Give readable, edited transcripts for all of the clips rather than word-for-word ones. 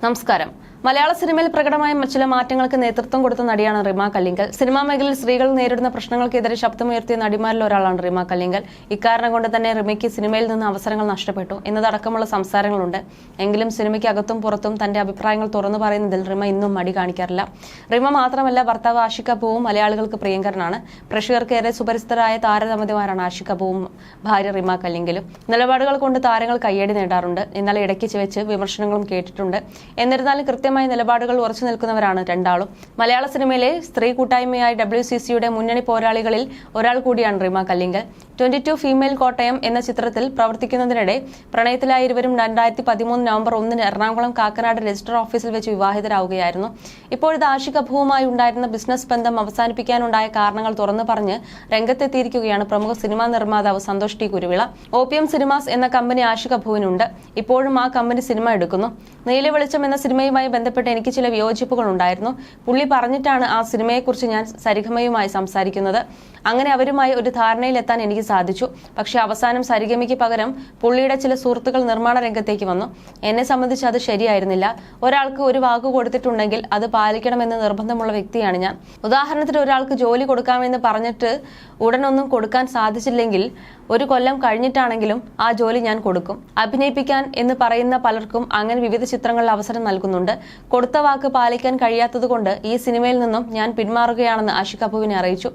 നമസ്കാരം. മലയാള സിനിമയിൽ പ്രകടമായ ചില മാറ്റങ്ങൾക്ക് നേതൃത്വം കൊടുത്ത നടിയാണ് റിമ കല്ലിങ്കൽ. സിനിമാ മേഖലയിൽ സ്ത്രീകൾ നേരിടുന്ന പ്രശ്നങ്ങൾക്കെതിരെ ശബ്ദമുയർത്തിയ നടിമാരിൽ ഒരാളാണ് റിമ കല്ലിങ്കൽ. ഇക്കാരണം കൊണ്ട് തന്നെ റിമയ്ക്ക് സിനിമയിൽ നിന്ന് അവസരങ്ങൾ നഷ്ടപ്പെട്ടു എന്നതടക്കമുള്ള സംസാരങ്ങളുണ്ട്. എങ്കിലും സിനിമയ്ക്ക് അകത്തും പുറത്തും തന്റെ അഭിപ്രായങ്ങൾ തുറന്നു പറയുന്നതിൽ റിമ ഇന്നും മടി കാണിക്കാറില്ല. റിമ മാത്രമല്ല, ഭർത്താവ് ആഷിഖ് കപൂറും മലയാളികൾക്ക് പ്രിയങ്കരനാണ്. പ്രേക്ഷകർക്കേറെ സുപരിചിതരായ താരദമ്പതിമാരാണ് ആഷിഖ് കപൂറും ഭാര്യ റിമ കല്ലിങ്കലും. നിലപാടുകൾ കൊണ്ട് താരങ്ങൾ കയ്യടി നേടാറുണ്ട്. എന്നാൽ ഇടയ്ക്ക് വെച്ച് വിമർശനങ്ങളും കേട്ടിട്ടുണ്ട്. എന്നിരുന്നാലും കൃത്യമായ നിലപാടുകൾ ഉറച്ചു നിൽക്കുന്നവരാണ് രണ്ടാളും. മലയാള സിനിമയിലെ സ്ത്രീ കൂട്ടായ്മയായ WCCയുടെ മുന്നണി പോരാളികളിൽ ഒരാൾ കൂടിയാണ് റിമ കല്ലിങ്കൽ. 22 ഫീമെയിൽ കോട്ടയം എന്ന ചിത്രത്തിൽ പ്രവർത്തിക്കുന്നതിനിടെ പ്രണയത്തിലായ ഇരുവരും 2013 നവംബർ 1 എറണാകുളം കാക്കനാട് രജിസ്റ്റർ ഓഫീസിൽ വെച്ച് വിവാഹിതരാവുകയായിരുന്നു. ഇപ്പോഴത്തെ ആഷിഖ് കപൂറുമായി ഉണ്ടായിരുന്ന ബിസിനസ് ബന്ധം അവസാനിപ്പിക്കാനുണ്ടായ കാരണങ്ങൾ തുറന്നു പറഞ്ഞ് രംഗത്തെത്തിയിരിക്കുകയാണ് പ്രമുഖ സിനിമാ നിർമ്മാതാവ് Santhosh T Kuruvilla. OPM Cinemas എന്ന കമ്പനി ആഷിഖ് കപൂറിനുണ്ട്. ഇപ്പോഴും ആ കമ്പനി സിനിമ എടുക്കുന്നു. നീലവെളിച്ചം എന്ന സിനിമയുമായി ബന്ധപ്പെട്ട് എനിക്ക് ചില വിയോജിപ്പുകൾ ഉണ്ടായിരുന്നു. പുള്ളി പറഞ്ഞിട്ടാണ് ആ സിനിമയെക്കുറിച്ച് ഞാൻ സരിഗമയുമായി സംസാരിക്കുന്നത്. അങ്ങനെ അവരുമായി ഒരു ധാരണയിലെത്താൻ എനിക്ക് സാധിച്ചു. പക്ഷെ അവസാനം സരിഗമയ്ക്ക് പകരം പുള്ളിയുടെ ചില സുഹൃത്തുക്കൾ നിർമ്മാണ രംഗത്തേക്ക് വന്നു. എന്നെ സംബന്ധിച്ച് അത് ശരിയായിരുന്നില്ല. ഒരാൾക്ക് ഒരു വാക്ക് കൊടുത്തിട്ടുണ്ടെങ്കിൽ അത് പാലിക്കണമെന്ന് നിർബന്ധമുള്ള വ്യക്തിയാണ് ഞാൻ. ഉദാഹരണത്തിന്, ഒരാൾക്ക് ജോലി കൊടുക്കാമെന്ന് പറഞ്ഞിട്ട് ഉടനൊന്നും കൊടുക്കാൻ സാധിച്ചില്ലെങ്കിൽ 1 കൊല്ലം കഴിഞ്ഞിട്ടാണെങ്കിലും ആ ജോലി ഞാൻ കൊടുക്കും. അഭിനയിപ്പിക്കാൻ എന്ന് പറയുന്ന പലർക്കും അങ്ങനെ വിവിധ ചിത്രങ്ങളിൽ അവസരം നൽകുന്നുണ്ട്. കൊടുത്ത വാക്ക് പാലിക്കാൻ കഴിയാത്തതുകൊണ്ട് ഈ സിനിമയിൽ നിന്നും ഞാൻ പിന്മാറുകയാണെന്ന് ആഷിഖ് കപൂറിനെ അറിയിച്ചു.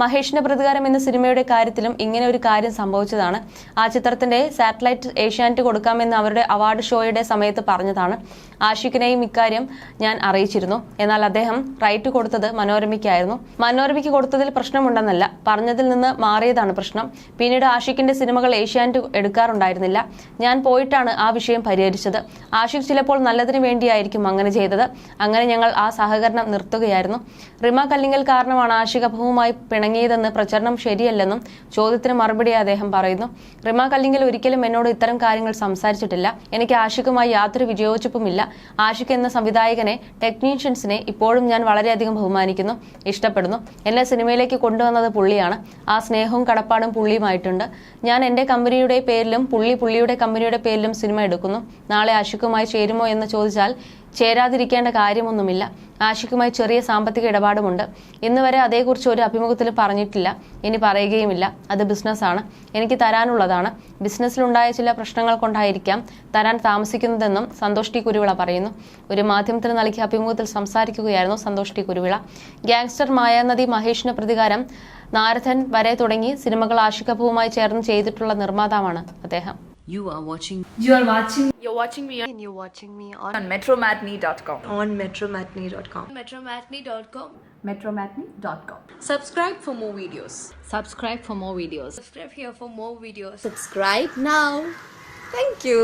മഹേഷിന്റെ പ്രതികാരം എന്ന സിനിമയുടെ കാര്യത്തിലും ഇങ്ങനെ ഒരു കാര്യം സംഭവിച്ചതാണ്. ആ ചിത്രത്തിന്റെ സാറ്റലൈറ്റ് ഏഷ്യാനെറ്റ് കൊടുക്കാമെന്ന് അവരുടെ അവാർഡ് ഷോയുടെ സമയത്ത് പറഞ്ഞതാണ്. ആഷിഖിനെയും ഇക്കാര്യം ഞാൻ അറിയിച്ചിരുന്നു. എന്നാൽ അദ്ദേഹം റൈറ്റ് കൊടുത്തത് മനോരമയ്ക്കായിരുന്നു. മനോരമയ്ക്ക് കൊടുത്തതിൽ പ്രശ്നമുണ്ടെന്നല്ല, പറഞ്ഞതിൽ നിന്ന് മാറിയതാണ് പ്രശ്നം. പിന്നീട് ആഷിഖിന്റെ സിനിമകൾ ഏഷ്യാനെറ്റ് എടുക്കാറുണ്ടായിരുന്നില്ല. ഞാൻ പോയിട്ടാണ് ആ വിഷയം പരിഹരിച്ചത്. ആഷിഖ് ചിലപ്പോൾ നല്ലതിനു വേണ്ടിയായിരിക്കും അങ്ങനെ ചെയ്തത്. അങ്ങനെ ഞങ്ങൾ ആ സഹകരണം നിർത്തുകയായിരുന്നു. റിമ കല്ലിങ്കൽ കാരണമാണ് ആഷിഖ് കപൂറുമായി പിണങ്ങിയതെന്ന് പ്രചരണം ശരിയല്ലെന്നും ചോദ്യത്തിന് മറുപടിയായി അദ്ദേഹം പറയുന്നു. റിമ കല്ലിങ്കൽ ഒരിക്കലും എന്നോട് ഇത്തരം കാര്യങ്ങൾ സംസാരിച്ചിട്ടില്ല. എനിക്ക് ആഷിഖുമായി യാതൊരു വിയോജിപ്പുമില്ല. ആഷിഖ് എന്ന സംവിധായകനെ, ടെക്നീഷ്യൻസിനെ ഇപ്പോഴും ഞാൻ വളരെയധികം ബഹുമാനിക്കുന്നു, ഇഷ്ടപ്പെടുന്നു. എന്നെ സിനിമയിലേക്ക് കൊണ്ടുവന്നത് പുള്ളിയാണ്. ആ സ്നേഹവും കടപ്പാടും പുള്ളിയുമായിട്ടുണ്ട്. ഞാൻ എന്റെ കമ്പനിയുടെ പേരിലും പുള്ളിയുടെ കമ്പനിയുടെ പേരിലും സിനിമ എടുക്കുന്നു. നാളെ ആഷിഖുമായി ചേരുമോ എന്ന് ചോദിച്ചാൽ ചേരാതിരിക്കേണ്ട കാര്യമൊന്നുമില്ല. ആഷിഖുമായി ചെറിയ സാമ്പത്തിക ഇടപാടുമുണ്ട്. ഇന്ന് വരെ അതേക്കുറിച്ച് ഒരു അഭിമുഖത്തിലും പറഞ്ഞിട്ടില്ല, ഇനി പറയുകയുമില്ല. അത് ബിസിനസ്സാണ്, എനിക്ക് തരാനുള്ളതാണ്. ബിസിനസ്സിലുണ്ടായ ചില പ്രശ്നങ്ങൾ കൊണ്ടായിരിക്കാം തരാൻ താമസിക്കുന്നതെന്നും സന്തോഷ് ടി കുരുവിള പറയുന്നു. ഒരു മാധ്യമത്തിന് നൽകിയ അഭിമുഖത്തിൽ സംസാരിക്കുകയായിരുന്നു സന്തോഷ് ടി കുരുവിള. ഗ്യാങ്സ്റ്റർ, മായാനദി, മഹേഷിന്റെ പ്രതികാരം, നാരദൻ വരെ തുടങ്ങി സിനിമകൾ ആഷിഖ് കപൂറുമായി ചേർന്ന് ചെയ്തിട്ടുള്ള നിർമ്മാതാവാണ് അദ്ദേഹം. You're watching me on metromatney.com. on metromatney.com. metromatney.com. Subscribe for more videos. Subscribe for more videos. Subscribe here for more videos. Subscribe now. Thank you.